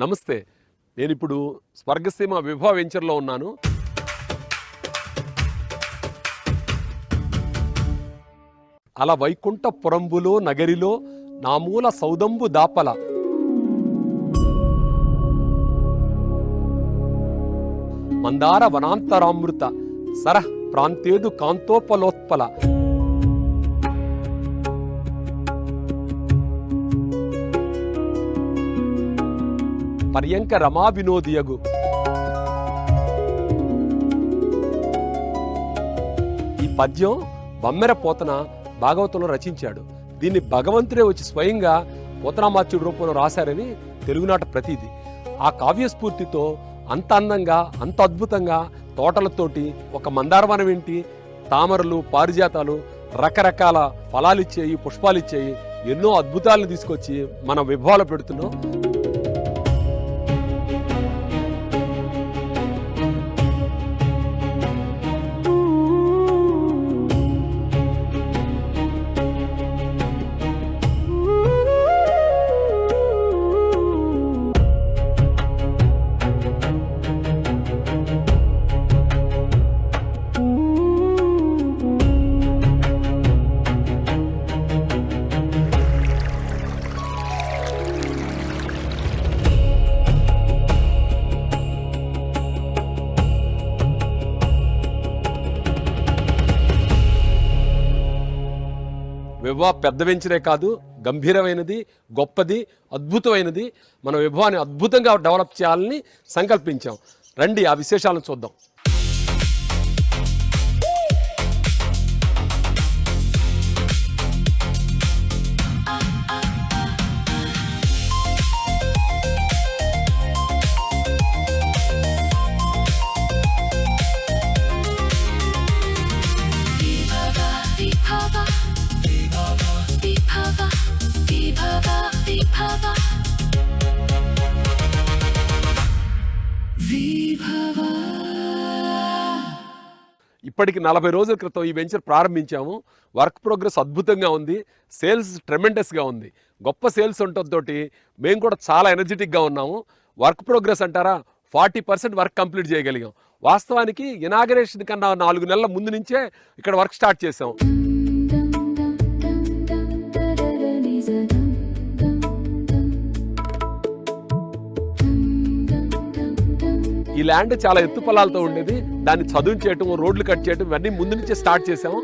నమస్తే. నేనిప్పుడు స్వర్గసీమ విభవ వెంచర్లో ఉన్నాను. అలా వైకుంఠపురంబులో నగరిలో నామూల సౌదంబు దాపల మందార వనాంతరామృత సరః ప్రాంతేదు కాంతోపలోత్పల పర్యంక రమా వినోదియగు. ఈ పద్యం బమ్మెర పోతన భాగవతంలో రచించాడు. దీన్ని భగవంతుడే వచ్చి స్వయంగా పోతనామాత్యుడి రూపంలో రాశారని తెలుగునాట ప్రతీది. ఆ కావ్యస్ఫూర్తితో అంత అందంగా అంత అద్భుతంగా తోటలతోటి ఒక మందారవనం ఏంటి, తామరలు, పారిజాతాలు, రకరకాల ఫలాలు ఇచ్చేయి, పుష్పాలు ఇచ్చేయి, ఎన్నో అద్భుతాలను తీసుకొచ్చి మన విభవాలో పెడుతున్నాం. విభవ పెద్ద వెంచరే కాదు, గంభీరమైనది, గొప్పది, అద్భుతమైనది. మన విభవాన్ని అద్భుతంగా డెవలప్ చేయాలని సంకల్పించాం. రండి ఆ విశేషాలను చూద్దాం. ఇప్పటికి 40 రోజుల క్రితం ఈ వెంచర్ ప్రారంభించాము. వర్క్ ప్రోగ్రెస్ అద్భుతంగా ఉంది. సేల్స్ ట్రెమెండస్గా ఉంది. గొప్ప సేల్స్ ఉండటంతో మేము కూడా చాలా ఎనర్జెటిక్గా ఉన్నాము. వర్క్ ప్రోగ్రెస్ అంటారా, 40% వర్క్ కంప్లీట్ చేయగలిగాం. వాస్తవానికి ఇనాగరేషన్ కన్నా 4 నెలల ముందు నుంచే ఇక్కడ వర్క్ స్టార్ట్ చేసాం. ఈ ల్యాండ్ చాలా ఎత్తు పొలాలతో ఉండేది. దాన్ని చదువు చేయటం, రోడ్లు కట్ చేయటం ఇవన్నీ ముందు నుంచే స్టార్ట్ చేసాము.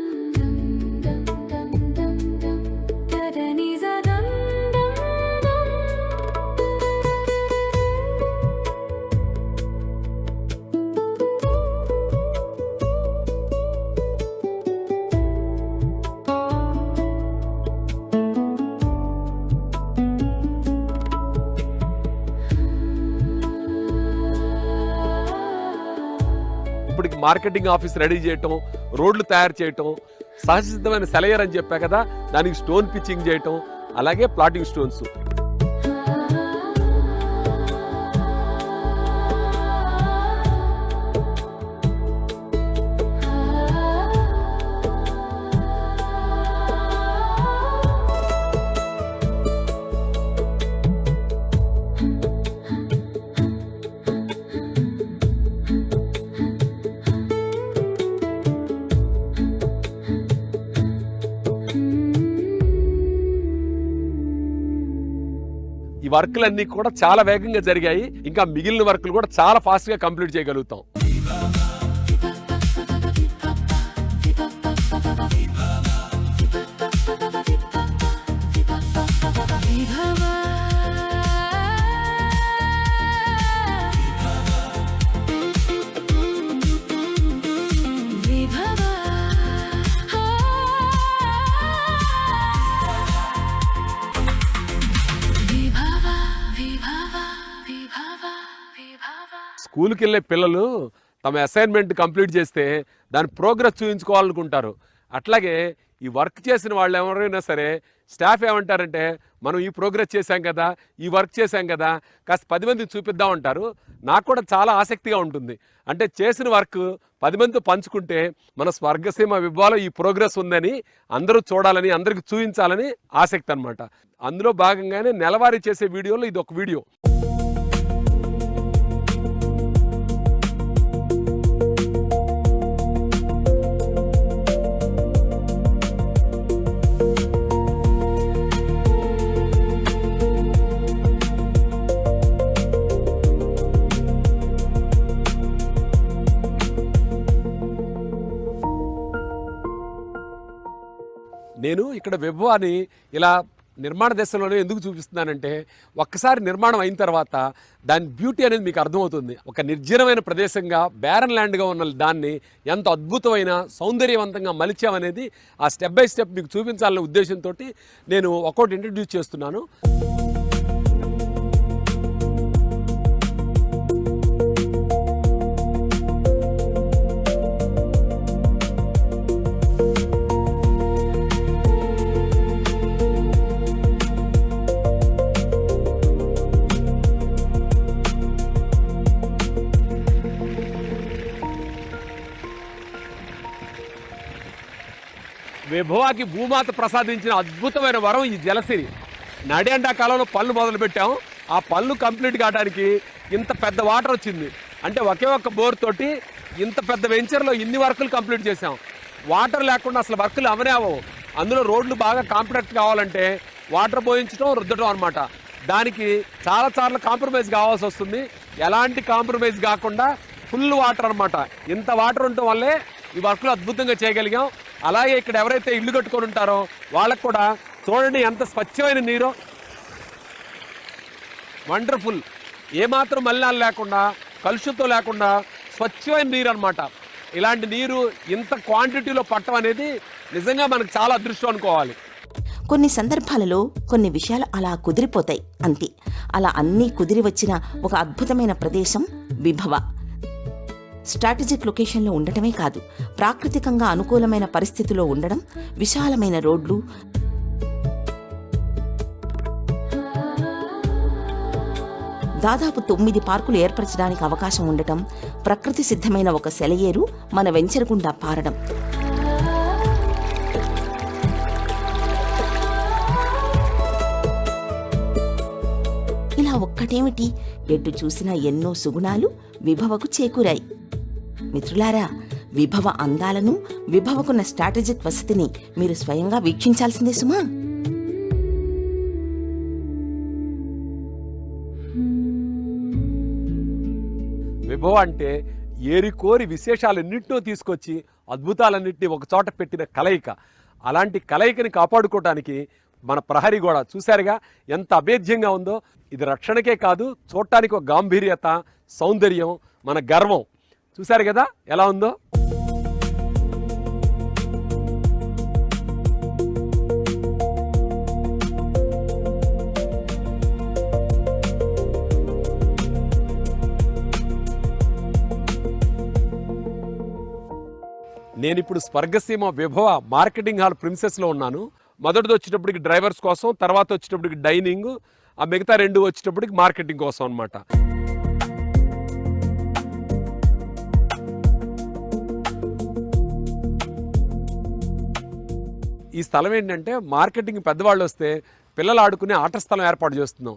ఇప్పటికి మార్కెటింగ్ ఆఫీస్ రెడీ చేయటం, రోడ్లు తయారు చేయటం, సహజసిద్ధమైన సెలయర్ అని చెప్పా కదా, దానికి స్టోన్ పిచ్చింగ్ చేయటం, అలాగే ప్లాటింగ్ స్టోన్స్. ఈ వర్క్లన్నీ కూడా చాలా వేగంగా జరిగాయి. ఇంకా మిగిలిన వర్క్లు కూడా చాలా ఫాస్ట్గా కంప్లీట్ చేయగలుగుతాం. స్కూల్కి వెళ్ళే పిల్లలు తమ అసైన్మెంట్ కంప్లీట్ చేస్తే దాని ప్రోగ్రెస్ చూపించుకోవాలనుకుంటారు. అట్లాగే ఈ వర్క్ చేసిన వాళ్ళు ఎవరైనా సరే స్టాఫ్ ఏమంటారంటే, మనం ఈ ప్రోగ్రెస్ చేశాం కదా, ఈ వర్క్ చేశాం కదా, కాస్త 10 మందికి చూపిద్దాం అంటారు. నాకు కూడా చాలా ఆసక్తిగా ఉంటుంది. అంటే చేసిన వర్క్ 10 మందితో పంచుకుంటే మన స్వర్గసీమ విభవాలో ఈ ప్రోగ్రెస్ ఉందని అందరూ చూడాలని, అందరికి చూపించాలని ఆసక్తి అనమాట. అందులో భాగంగానే నెలవారీ చేసే వీడియోలో ఇది ఒక వీడియో. నేను ఇక్కడ విభవాని ఇలా నిర్మాణ దశలోనే ఎందుకు చూపిస్తున్నానంటే ఒక్కసారి నిర్మాణం అయిన తర్వాత దాని బ్యూటీ అనేది మీకు అర్థమవుతుంది. ఒక నిర్జనమైన ప్రదేశంగా బ్యారన్ ల్యాండ్గా ఉన్న దాన్ని ఎంత అద్భుతమైన సౌందర్యవంతంగా మలిచామనేది ఆ స్టెప్ బై స్టెప్ మీకు చూపించాలనే ఉద్దేశంతో నేను ఒక్కొక్కటి ఇంట్రడ్యూస్ చేస్తున్నాను. విభవాకి భూమాత ప్రసాదించిన అద్భుతమైన వరం ఈ జలసిరి. నడి ఎండాకాలంలో పళ్ళు మొదలుపెట్టాము. ఆ పళ్ళు కంప్లీట్ కావడానికి ఇంత పెద్ద వాటర్ వచ్చింది. అంటే ఒకే ఒక్క బోర్ తోటి ఇంత పెద్ద వెంచర్లో ఇన్ని వర్కులు కంప్లీట్ చేసాం. వాటర్ లేకుండా అసలు వర్కులు అవనే అవ్వవు. అందులో రోడ్లు బాగా కాంపాక్ట్ కావాలంటే వాటర్ పోయించడం రుద్దడం అనమాట. దానికి చాలాసార్లు కాంప్రమైజ్ కావాల్సి వస్తుంది. ఎలాంటి కాంప్రమైజ్ కాకుండా ఫుల్ వాటర్ అనమాట. ఇంత వాటర్ ఉండటం వల్లే ఈ వర్కులు అద్భుతంగా చేయగలిగాం. అలాగే ఇక్కడ ఎవరైతే ఇల్లు కట్టుకొని ఉంటారో వాళ్ళకు కూడా చూడండి ఎంత స్వచ్ఛమైన నీరు, వండర్ఫుల్, ఏమాత్రం మలినాలు లేకుండా కలుషితం లేకుండా స్వచ్ఛమైన నీరు అనమాట. ఇలాంటి నీరు ఇంత క్వాంటిటీలో పట్టడం అనేది నిజంగా మనకు చాలా అదృష్టం అనుకోవాలి. కొన్ని సందర్భాలలో కొన్ని విషయాలు అలా కుదిరిపోతాయి అంతే. అలా అన్నీ కుదిరి వచ్చిన ఒక అద్భుతమైన ప్రదేశం విభవ. స్ట్రాటజిక్ లొకేషన్లో ఉండటమే కాదు, ప్రాకృతికంగా అనుకూలమైన పరిస్థితిలో ఉండడం, విశాలమైన రోడ్లు, దాదాపు 9 పార్కులు ఏర్పరచడానికి అవకాశం ఉండటం, ప్రకృతి సిద్ధమైన ఒక సెలయేరు మన వెంచర్ గుండా పారడం, ఇలా ఒక్కటేమిటి ఎటు చూసినా ఎన్నో సుగుణాలు విభవకు చేకూరాయి. మిత్రులారా, విభవ అందాలను, విభవకున్న స్ట్రాటజిక్ వసతిని మీరు స్వయంగా వీక్షించాల్సిందే సుమా. విభవ అంటే ఏరికోరి విశేషాలన్నింటినో తీసుకొచ్చి అద్భుతాలన్నింటినీ ఒక చోట పెట్టిన కలయిక. అలాంటి కలయికని కాపాడుకోవడానికి మన ప్రహరీ గోడ చూశారుగా ఎంత అభేద్యంగా ఉందో. ఇది రక్షణకే కాదు, చూడటానికి ఒక గాంభీర్యత, సౌందర్యం, మన గర్వం. చూశారు కదా ఎలా ఉందో. నేను ఇప్పుడు స్వర్గసీమ విభవ మార్కెటింగ్ హాల్ ప్రిన్సెస్లో ఉన్నాను. మొదటిది వచ్చేటప్పటికి డ్రైవర్స్ కోసం, తర్వాత వచ్చేటప్పటికి డైనింగ్, ఆ మిగతా 2 వచ్చేటప్పటికి మార్కెటింగ్ కోసం అనమాట. ఈ స్థలం ఏంటంటే మార్కెటింగ్ పెద్దవాళ్ళు వస్తే పిల్లలు ఆడుకునే ఆట స్థలం ఏర్పాటు చేస్తున్నాం.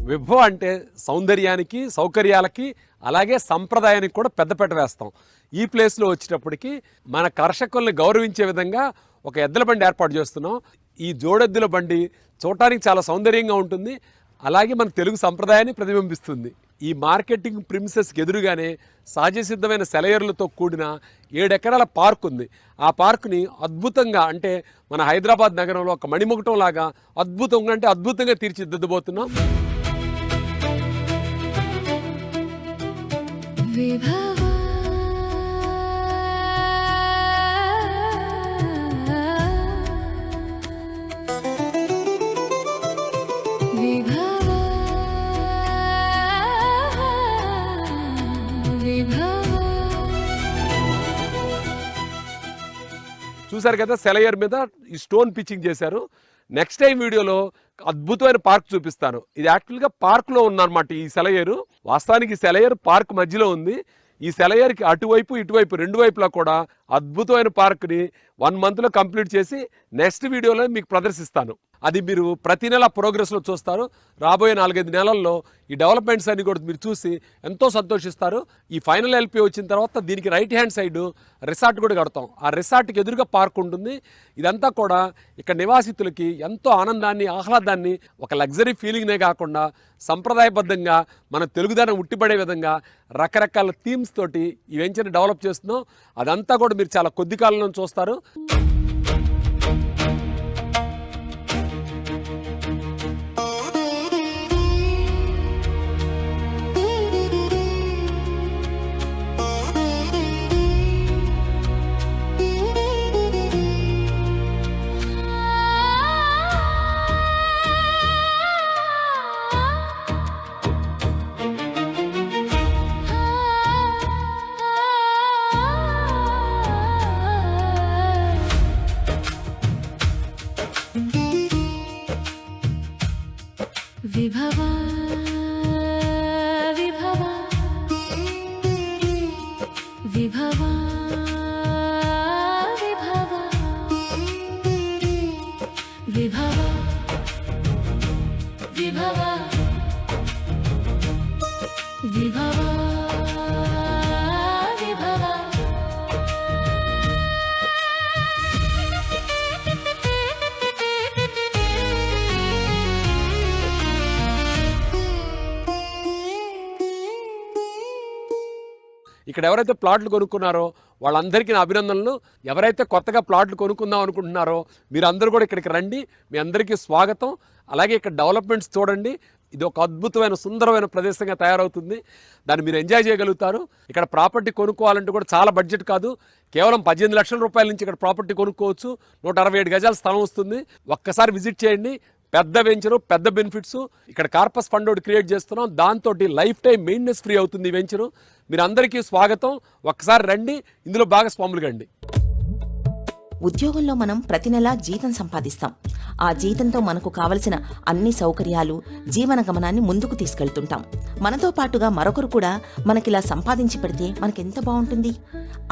విభవ అంటే సౌందర్యానికి, సౌకర్యాలకి, అలాగే సంప్రదాయానికి కూడా పెద్దపీట వేస్తాం. ఈ ప్లేస్లో వచ్చేటప్పటికి మన కర్షకుల్ని గౌరవించే విధంగా ఒక ఎద్దుల బండి ఏర్పాటు చేస్తున్నాం. ఈ జోడెద్దుల బండి చూడటానికి చాలా సౌందర్యంగా ఉంటుంది, అలాగే మన తెలుగు సంప్రదాయాన్ని ప్రతిబింబిస్తుంది. ఈ మార్కెటింగ్ ప్రిన్సెస్కి ఎదురుగానే సహజసిద్ధమైన సెలయేరులతో కూడిన 7 ఎకరాల పార్క్ ఉంది. ఆ పార్కుని అద్భుతంగా, అంటే మన హైదరాబాద్ నగరంలో ఒక మణిముకుటం లాగా అద్భుతంగా తీర్చిదిద్దబోతున్నాం. చూసారు కదా సెలయర్ మీద ఈ స్టోన్ పిచ్చింగ్ చేశారు. నెక్స్ట్ టైం వీడియోలో అద్భుతమైన పార్క్ చూపిస్తాను. ఇది యాక్చువల్గా పార్క్లో ఉందన్నమాట ఈ సెలయేరు. వాస్తవానికి సెలయేరు పార్క్ మధ్యలో ఉంది. ఈ సెలయేరుకి అటువైపు ఇటువైపు 2 వైపులా కూడా అద్భుతమైన పార్క్ని 1 మంత్లో కంప్లీట్ చేసి నెక్స్ట్ వీడియోలో మీకు ప్రదర్శిస్తాను. అది మీరు ప్రతి నెల ప్రోగ్రెస్లో చూస్తారు. రాబోయే 4-5 నెలల్లో ఈ డెవలప్మెంట్స్ అన్ని కూడా మీరు చూసి ఎంతో సంతోషిస్తారు. ఈ ఫైనల్ ఎల్పి వచ్చిన తర్వాత దీనికి రైట్ హ్యాండ్ సైడ్ రిసార్ట్ కూడా కడతాం. ఆ రిసార్ట్కి ఎదురుగా పార్క్ ఉంటుంది. ఇదంతా కూడా ఇక్కడ నివాసితులకి ఎంతో ఆనందాన్ని, ఆహ్లాదాన్ని, ఒక లగ్జరీ ఫీలింగ్నే కాకుండా సంప్రదాయబద్ధంగా మన తెలుగుదనం ఉట్టిపడే విధంగా రకరకాల థీమ్స్ తోటి ఈ వెంచర్ని డెవలప్ చేస్తున్నాం. అదంతా కూడా మీరు చాలా కొద్ది కాలంలో చూస్తారు. విభవా విభవా విభవా విభవా విభవా విభవా విభవా విభవా ఇక్కడ ఎవరైతే ప్లాట్లు కొనుక్కున్నారో వాళ్ళందరికీ నా అభినందనలు. ఎవరైతే కొత్తగా ప్లాట్లు కొనుక్కుందాం అనుకుంటున్నారో మీరందరూ కూడా ఇక్కడికి రండి. మీ అందరికీ స్వాగతం. అలాగే ఇక్కడ డెవలప్మెంట్స్ చూడండి. ఇది ఒక అద్భుతమైన సుందరమైన ప్రదేశంగా తయారవుతుంది. దాన్ని మీరు ఎంజాయ్ చేయగలుగుతారు. ఇక్కడ ప్రాపర్టీ కొనుక్కోవాలంటే కూడా చాలా బడ్జెట్ కాదు. కేవలం 18 లక్షల రూపాయల నుంచి ఇక్కడ ప్రాపర్టీ కొనుక్కోవచ్చు. 167 గజాల స్థలం వస్తుంది. ఒక్కసారి విజిట్ చేయండి. పెద్ద వెంచరు, పెద్ద బెనిఫిట్స్. ఇక్కడ కార్పస్ ఫండ్ ఒకటి క్రియేట్ చేస్తున్నాం. దాంతో లైఫ్ టైం మెయింటెనెన్స్ ఫ్రీ అవుతుంది ఈ వెంచరు. మీరు అందరికీ స్వాగతం. ఒక్కసారి రండి, ఇందులో భాగస్వాములు కండి. ఉద్యోగంలో మనం ప్రతి నెలా జీతం సంపాదిస్తాం. ఆ జీతంతో మనకు కావలసిన అన్ని సౌకర్యాలు, జీవన గమనాన్ని ముందుకు తీసుకెళ్తుంటాం. మనతో పాటుగా మరొకరు కూడా మనకిలా సంపాదించి పెడితే మనకెంత బాగుంటుంది.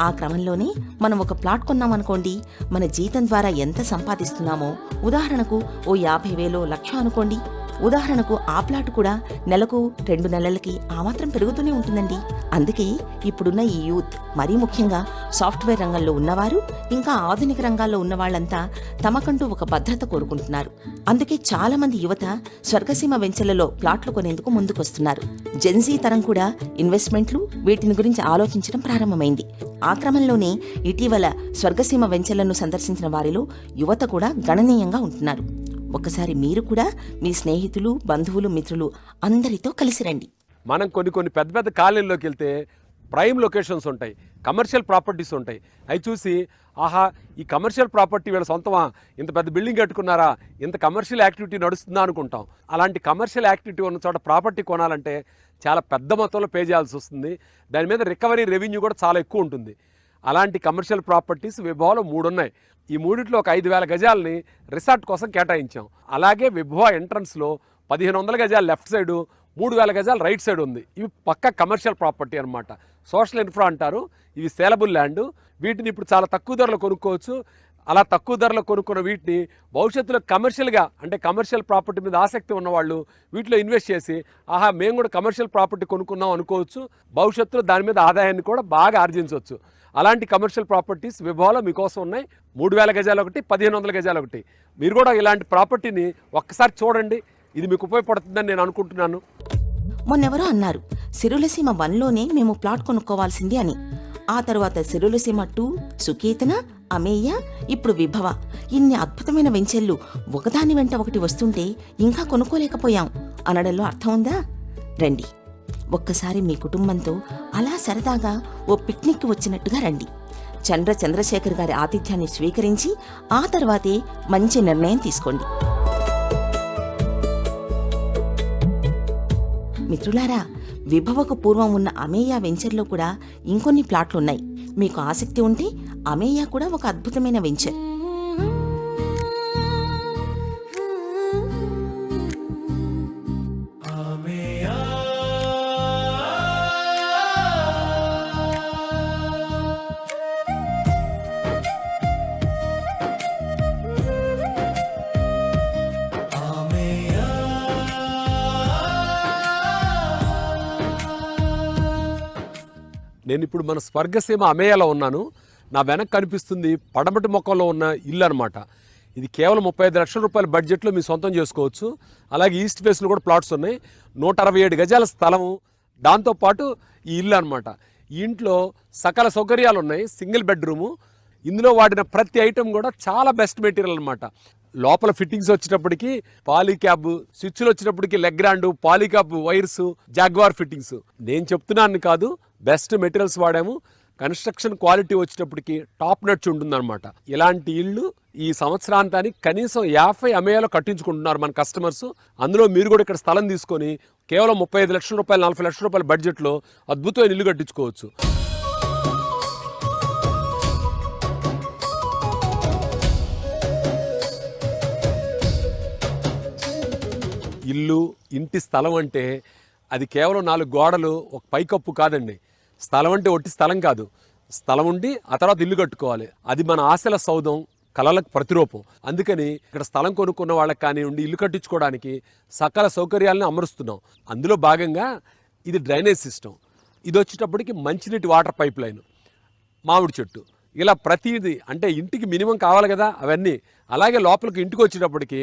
ఆ క్రమంలోనే మనం ఒక ప్లాట్ కొన్నామనుకోండి, మన జీతం ద్వారా ఎంత సంపాదిస్తున్నామో, ఉదాహరణకు ఓ 50,000 లక్ష అనుకోండి. ఉదాహరణకు ఆ ప్లాట్ కూడా నెలకు 2 నెలలకి ఆ మాత్రం పెరుగుతూనే ఉంటుందండి. అందుకే ఇప్పుడున్న ఈ యూత్, మరీ ముఖ్యంగా సాఫ్ట్వేర్ రంగంలో ఉన్నవారు, ఇంకా ఆధునిక రంగాల్లో ఉన్న వాళ్ళంతా తమకంటూ ఒక భద్రత కోరుకుంటున్నారు. అందుకే చాలా మంది యువత స్వర్గసీమ వెంచర్లలో ప్లాట్లు కొనేందుకు ముందుకొస్తున్నారు. జెన్జీ తరం కూడా ఇన్వెస్ట్మెంట్లు, వీటిని గురించి ఆలోచించడం ప్రారంభమైంది. ఆ క్రమంలోనే ఇటీవల స్వర్గసీమ వెంచర్లను సందర్శించిన వారిలో యువత కూడా గణనీయంగా ఉంటున్నారు. ఒకసారి మీరు కూడా మీ స్నేహితులు, బంధువులు, మిత్రులు అందరితో కలిసి రండి. మనం కొన్ని పెద్ద పెద్ద కాలనీల్లోకి వెళ్తే ప్రైమ్ లొకేషన్స్ ఉంటాయి, కమర్షియల్ ప్రాపర్టీస్ ఉంటాయి. అవి చూసి ఆహా, ఈ కమర్షియల్ ప్రాపర్టీ వీళ్ళ సొంతమా, ఇంత పెద్ద బిల్డింగ్ కట్టుకున్నారా, ఇంత కమర్షియల్ యాక్టివిటీ నడుస్తుందా అనుకుంటాం. అలాంటి కమర్షియల్ యాక్టివిటీ ఉన్న చోట ప్రాపర్టీ కొనాలంటే చాలా పెద్ద మొత్తంలో పే చేయాల్సి వస్తుంది. దాని మీద రికవరీ రెవెన్యూ కూడా చాలా ఎక్కువ ఉంటుంది. అలాంటి కమర్షియల్ ప్రాపర్టీస్ విభవాలో 3 ఉన్నాయి. ఈ మూడిట్లో ఒక 5,000 గజాలని రిసార్ట్ కోసం కేటాయించాం. అలాగే విభవ ఎంట్రన్స్లో 1,500 గజాలు లెఫ్ట్ సైడు, 3,000 గజాలు రైట్ సైడ్ ఉంది. ఇవి పక్క కమర్షియల్ ప్రాపర్టీ అనమాట. సోషల్ ఇన్ఫ్రా అంటారు. ఇవి సేలబుల్ ల్యాండ్. వీటిని ఇప్పుడు చాలా తక్కువ ధరలో కొనుక్కోవచ్చు. అలా తక్కువ ధరలో కొనుక్కున్న వీటిని భవిష్యత్తులో కమర్షియల్గా, అంటే కమర్షియల్ ప్రాపర్టీ మీద ఆసక్తి ఉన్నవాళ్ళు వీటిలో ఇన్వెస్ట్ చేసి ఆహా, మేము కూడా కమర్షియల్ ప్రాపర్టీ కొనుక్కున్నాం అనుకోవచ్చు. భవిష్యత్తులో దాని మీద ఆదాయాన్ని కూడా బాగా ఆర్జించవచ్చు. అలాంటి కమర్షియల్ ప్రాపర్టీస్ విభవాలో మీకోసం ఉన్నాయి. 3,000 గజాలు ఒకటి, 1,500 గజాలు ఒకటి. మీరు కూడా ఇలాంటి ప్రాపర్టీని ఒక్కసారి చూడండి. ఇది మీకు ఉపయోగపడుతుందని నేను అనుకుంటున్నాను. మొన్నెవరో అన్నారు, సిరులసీమ 1లోనే మేము ప్లాట్ కొనుక్కోవాల్సింది అని. ఆ తరువాత సిరులసీమ 2, సుకేతన, అమేయ, ఇప్పుడు విభవ, ఇన్ని అద్భుతమైన వెంచర్లు ఒకదాని వెంట ఒకటి వస్తుంటే ఇంకా కొనుక్కోలేకపోయాం అనడంలో అర్థం ఉందా? రండి, ఒక్కసారి మీ కుటుంబంతో అలా సరదాగా ఓ పిక్నిక్ వచ్చినట్టుగా రండి. చంద్రశేఖర్ గారి ఆతిథ్యాన్ని స్వీకరించి ఆ తర్వాతే మంచి నిర్ణయం తీసుకోండి. మిత్రులారా, విభవకు పూర్వం ఉన్న అమేయ వెంచర్లో కూడా ఇంకొన్ని ప్లాట్లున్నాయి. మీకు ఆసక్తి ఉంటే అమేయ కూడా ఒక అద్భుతమైన వెంచర్. నేను ఇప్పుడు మన స్వర్గసీమ అమేయాలో ఉన్నాను. నా వెనక కనిపిస్తుంది పడమటి మొక్కలో ఉన్న ఇల్లు అనమాట. ఇది కేవలం 35 లక్షల రూపాయల బడ్జెట్లో మీ సొంతం చేసుకోవచ్చు. అలాగే ఈస్ట్ ఫేస్లో కూడా ప్లాట్స్ ఉన్నాయి. 167 గజాల స్థలము, దాంతోపాటు ఈ ఇల్లు అనమాట. ఈ ఇంట్లో సకల సౌకర్యాలు ఉన్నాయి. Single bedroom. ఇందులో వాడిన ప్రతి ఐటెం కూడా చాలా బెస్ట్ మెటీరియల్ అనమాట. లోపల ఫిట్టింగ్స్ వచ్చేటప్పటికి పాలీక్యాబ్, స్విచ్లు వచ్చేటప్పటికి Legrand, Polycab wires, jaguar fittings. నేను చెప్తున్నాను కాదు, బెస్ట్ మెటీరియల్స్ వాడాము. కన్స్ట్రక్షన్ క్వాలిటీ వచ్చేటప్పటికి టాప్ నట్స్ ఉంటుందన్నమాట. ఇలాంటి ఇళ్ళు ఈ సంవత్సరాంతానికి కనీసం 50 అమేయాలో కట్టించుకుంటున్నారు మన కస్టమర్స్. అందులో మీరు కూడా ఇక్కడ స్థలం తీసుకొని కేవలం 35 లక్షల రూపాయలు, 40 లక్షల రూపాయల బడ్జెట్లో అద్భుతమైన ఇల్లు కట్టించుకోవచ్చు. ఇల్లు, ఇంటి స్థలం అంటే అది కేవలం 4 గోడలు, ఒక పైకప్పు కాదండి. స్థలం అంటే ఒట్టి స్థలం కాదు. స్థలం ఉండి ఆ తర్వాత ఇల్లు కట్టుకోవాలి. అది మన ఆశల సౌధం, కళలకు ప్రతిరూపం. అందుకని ఇక్కడ స్థలం కొనుక్కున్న వాళ్ళకి కానివ్వండి, ఇల్లు కట్టించుకోవడానికి సకల సౌకర్యాలను అమరుస్తున్నాం. అందులో భాగంగా ఇది డ్రైనేజ్ సిస్టమ్. ఇది వచ్చేటప్పటికి మంచినీటి వాటర్ పైప్ లైన్, మామిడి చెట్టు, ఇలా ప్రతిదీ అంటే ఇంటికి మినిమం కావాలి కదా అవన్నీ. అలాగే లోపలికి ఇంటికి వచ్చేటప్పటికి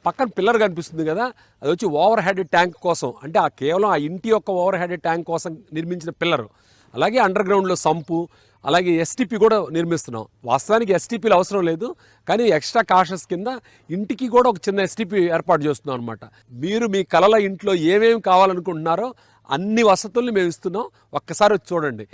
పక్కన పిల్లర్ కనిపిస్తుంది కదా, అది వచ్చి ఓవర్ హెడ్ ట్యాంక్ కోసం, అంటే కేవలం ఆ ఇంటి యొక్క ఓవర్ హెడ్ ట్యాంక్ కోసం నిర్మించిన పిల్లరు. అలాగే అండర్ గ్రౌండ్లో సంపు, అలాగే ఎస్టీపీ కూడా నిర్మిస్తున్నాం. వాస్తవానికి ఎస్టీపీలు అవసరం లేదు, కానీ ఎక్స్ట్రా కాషన్స్ కింద ఇంటికి కూడా ఒక చిన్న ఎస్టీపీ ఏర్పాటు చేస్తున్నాం అనమాట. మీరు మీ కలల ఇంట్లో ఏమేమి కావాలనుకుంటున్నారో అన్ని వసతుల్ని మేము ఇస్తున్నాం. ఒక్కసారి వచ్చి చూడండి.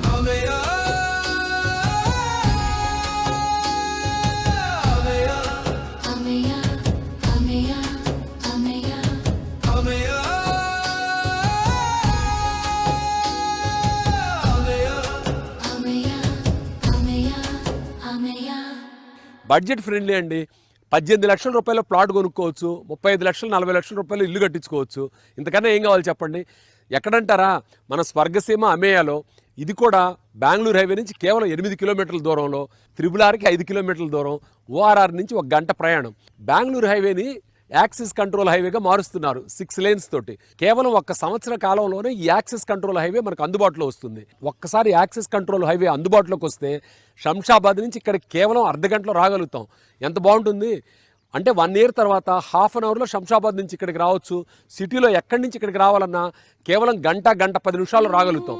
బడ్జెట్ ఫ్రెండ్లీ అండి. 18 లక్షల రూపాయల ప్లాట్ కొనుక్కోవచ్చు, 35 లక్షలు, 40 లక్షల రూపాయలు ఇల్లు కట్టించుకోవచ్చు. ఇంతకన్నా ఏం కావాలి చెప్పండి? ఎక్కడంటారా? మన స్వర్గసీమ అమేయాలో. ఇది కూడా బెంగళూరు హైవే నుంచి కేవలం 8 కిలోమీటర్ల దూరంలో, RRRకి 5 కిలోమీటర్ల దూరం, ORR నుంచి 1 గంట ప్రయాణం. బెంగళూరు హైవేని యాక్సిస్ కంట్రోల్ హైవేగా మారుస్తున్నారు 6 లేన్స్ తోటి. కేవలం 1 సంవత్సర కాలంలోనే ఈ యాక్సిస్ కంట్రోల్ హైవే మనకు అందుబాటులో వస్తుంది. ఒక్కసారి యాక్సిస్ కంట్రోల్ హైవే అందుబాటులోకి వస్తే శంషాబాద్ నుంచి ఇక్కడ కేవలం అర్ధగంటలో రాగలుగుతాం. ఎంత బాగుంటుంది అంటే 1 ఇయర్ తర్వాత ½ అన్ అవర్లో శంషాబాద్ నుంచి ఇక్కడికి రావచ్చు. సిటీలో ఎక్కడి నుంచి ఇక్కడికి రావాలన్నా కేవలం గంట 10 నిమిషాల్లో రాగలుగుతాం.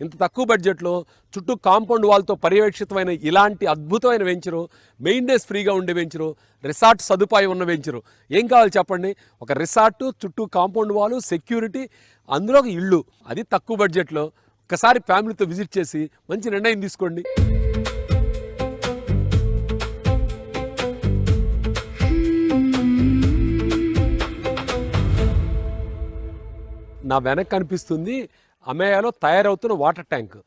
ఇంత తక్కువ బడ్జెట్లో చుట్టూ కాంపౌండ్ వాల్తో పర్యవేక్షితమైన ఇలాంటి అద్భుతమైన వెంచరు, మెయింటెనెన్స్ ఫ్రీగా ఉండే వెంచరు, రిసార్ట్ సదుపాయం ఉన్న వెంచరు. ఏం కావాలి చెప్పండి? ఒక రిసార్ట్, చుట్టూ కాంపౌండ్ వాల్, సెక్యూరిటీ, అందులో ఒక ఇల్లు, అది తక్కువ బడ్జెట్లో. ఒకసారి ఫ్యామిలీతో విజిట్ చేసి మంచి నిర్ణయం తీసుకోండి. నా వెనక్కి కనిపిస్తుంది అమేయాలో తయారవుతున్న వాటర్ ట్యాంక్.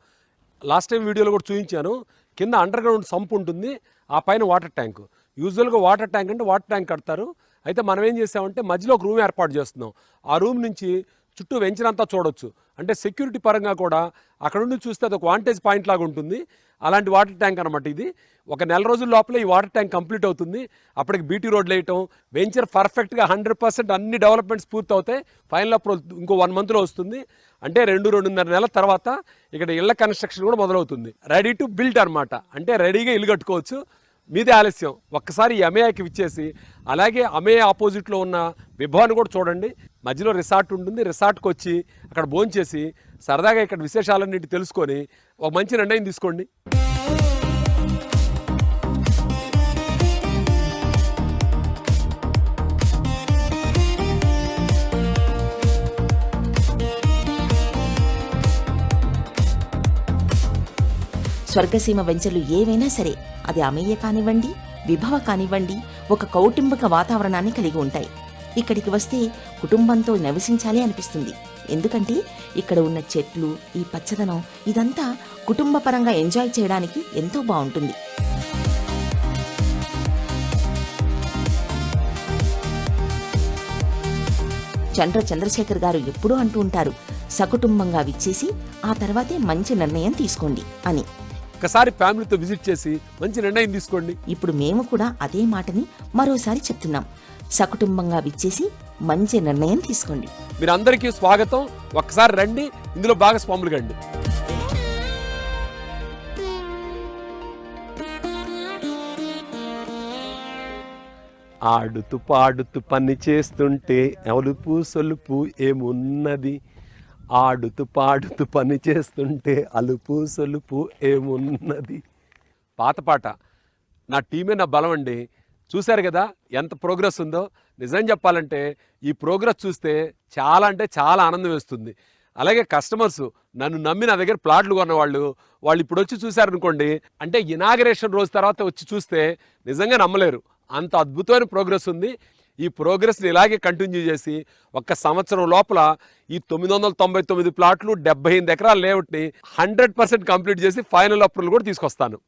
లాస్ట్ టైం వీడియోలో కూడా చూపించాను. కింద అండర్ గ్రౌండ్ సంప్ ఉంటుంది, ఆ పైన వాటర్ ట్యాంక్. యూజువల్గా వాటర్ ట్యాంక్ అంటే వాటర్ ట్యాంక్ కడతారు. అయితే మనం ఏం చేసామంటే మధ్యలో ఒక రూమ్ ఏర్పాటు చేస్తున్నాం. ఆ రూమ్ నుంచి చుట్టూ వెంచరంతా చూడొచ్చు. అంటే సెక్యూరిటీ పరంగా కూడా అక్కడ నుండి చూస్తే అది ఒక వాంటేజ్ పాయింట్ లాగా ఉంటుంది. అలాంటి వాటర్ ట్యాంక్ అనమాట ఇది. 1 నెల రోజుల లోపల ఈ వాటర్ ట్యాంక్ కంప్లీట్ అవుతుంది. అప్పటికి బీటీ రోడ్లు వేయటం, వెంచర్ పర్ఫెక్ట్గా 100% అన్ని డెవలప్మెంట్స్ పూర్తి అవుతాయి. ఫైనల్ అప్పుడు ఇంకో 1 మంత్లో వస్తుంది. అంటే 2-2.5 నెలల తర్వాత ఇక్కడ ఇళ్ల కన్స్ట్రక్షన్ కూడా మొదలవుతుంది. రెడీ టు బిల్డ్ అనమాట. అంటే రెడీగా ఇల్లు కట్టుకోవచ్చు. మీదే ఆలస్యం. ఒక్కసారి ఈ అమేయాకి విచ్చేసి, అలాగే అమేయా ఆపోజిట్లో ఉన్న విభవాన్ని కూడా చూడండి. మధ్యలో రిసార్ట్ ఉంటుంది. రిసార్ట్కి వచ్చి అక్కడ భోంచేసి సరదాగా ఇక్కడ విశేషాలన్నింటి తెలుసుకొని ఒక మంచి నిర్ణయం తీసుకోండి. స్వర్గసీమ వెంచర్లు ఏవైనా సరే, అది అమేయ కానివ్వండి, విభవ కానివ్వండి, ఒక కౌటుంబిక వాతావరణాన్ని కలిగి ఉంటాయి. ఇక్కడికి వస్తే కుటుంబంతో నివసించాలి అనిపిస్తుంది. ఎందుకంటే ఇక్కడ ఉన్న చెట్లు, ఈ పచ్చదనం, ఇదంతా కుటుంబపరంగా ఎంజాయ్ చేయడానికి ఎంతో బాగుంటుంది. చంద్రశేఖర్ గారు ఎప్పుడూ అంటూ ఉంటారు, సకుటుంబంగా విచ్చేసి ఆ తర్వాతే మంచి నిర్ణయం తీసుకోండి అని. ఒకసారి ఫ్యామిలీతో విజిట్ చేసి మంచి నిర్ణయం తీసుకోండి. ఇప్పుడు మేము కూడా అదే మాటని మరోసారి చెప్తున్నాం, సకుటుంబంగా విచ్చేసి మంచి నిర్ణయం తీసుకోండి. మీరందరికీ స్వాగతం. ఒక్కసారి రండి, ఇందులో భాగస్వాములు కండి. ఆడుతూ పాడుతూ పని చేస్తుంటే అలుపు సొలుపు ఏమున్నది, ఆడుతూ పాడుతూ పని చేస్తుంటే అలుపు సొలుపు ఏమున్నది. పాత పాట. నా టీమే నా బలం అండి. చూశారు కదా ఎంత ప్రోగ్రెస్ ఉందో. నిజం చెప్పాలంటే ఈ ప్రోగ్రెస్ చూస్తే చాలా అంటే చాలా ఆనందం వేస్తుంది. అలాగే కస్టమర్స్ నన్ను నమ్మి నా దగ్గర ప్లాట్లు కొన్న వాళ్ళు ఇప్పుడు వచ్చి చూశారనుకోండి, అంటే ఇనాగరేషన్ రోజు తర్వాత వచ్చి చూస్తే నిజంగా నమ్మలేరు, అంత అద్భుతమైన ప్రోగ్రెస్ ఉంది. ఈ ప్రోగ్రెస్ని ఇలాగే కంటిన్యూ చేసి ఒక్క సంవత్సరం లోపల ఈ 999 ప్లాట్లు 78 ఎకరాల లేఅవుట్ని 100% కంప్లీట్ చేసి ఫైనల్ అప్రూవల్ కూడా తీసుకొస్తాను.